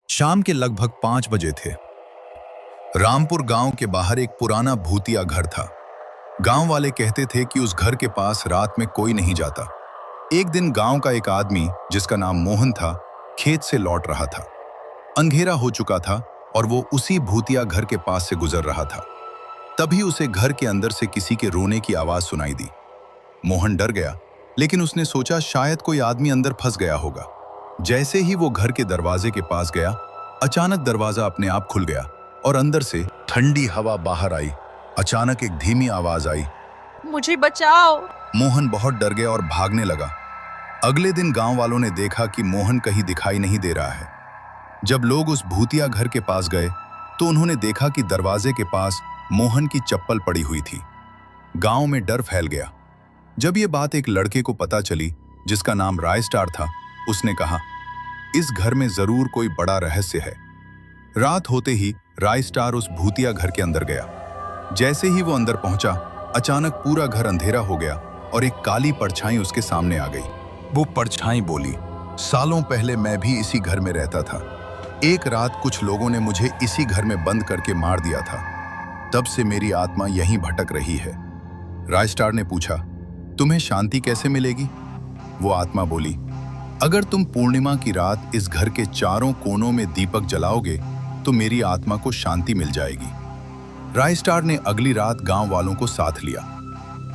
शाम के लगभग 5 बजे थे। रामपुर गांव के बाहर एक पुराना भूतिया घर था। गांव वाले कहते थे कि उस घर के पास रात में कोई नहीं जाता। एक दिन गांव का एक आदमी जिसका नाम मोहन था, खेत से लौट रहा था। अंधेरा हो चुका था और वो उसी भूतिया घर के पास से गुजर रहा था। तभी उसे घर के अंदर से किसी के रोने की आवाज सुनाई दी। मोहन डर गया, लेकिन उसने सोचा शायद कोई आदमी अंदर फंस गया होगा। जैसे ही वो घर के दरवाजे के पास गया, अचानक दरवाजा अपने आप खुल गया और अंदर से ठंडी हवा बाहर आई। अचानक एक धीमी आवाज आई, मुझे बचाओ। मोहन बहुत डर गया और भागने लगा। अगले दिन गांव वालों ने देखा कि मोहन कहीं दिखाई नहीं दे रहा है। जब लोग उस भूतिया घर के पास गए तो उन्होंने देखा कि दरवाजे के पास मोहन की चप्पल पड़ी हुई थी। गांव में डर फैल गया। जब ये बात एक लड़के को पता चली जिसका नाम राय स्टार था, उसने कहा, इस घर में जरूर कोई बड़ा रहस्य है। रात होते ही राय स्टार उस भूतिया घर के अंदर गया। जैसे ही वो अंदर पहुंचा, अचानक पूरा घर अंधेरा हो गया और एक काली परछाई उसके सामने आ गई। वो परछाई बोली, सालों पहले मैं भी इसी घर में रहता था। एक रात कुछ लोगों ने मुझे इसी घर में बंद करके मार दिया था। तब से मेरी आत्मा यहीं भटक रही है। राय स्टार ने पूछा, तुम्हें शांति कैसे मिलेगी? वो आत्मा बोली, अगर तुम पूर्णिमा की रात इस घर के चारों कोनों में दीपक जलाओगे तो मेरी आत्मा को शांति मिल जाएगी। राय स्टार ने अगली रात गांव वालों को साथ लिया।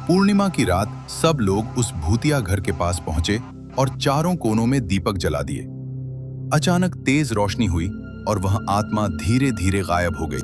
पूर्णिमा की रात सब लोग उस भूतिया घर के पास पहुंचे और चारों कोनों में दीपक जला दिए। अचानक तेज रोशनी हुई और वह आत्मा धीरे धीरे गायब हो गई।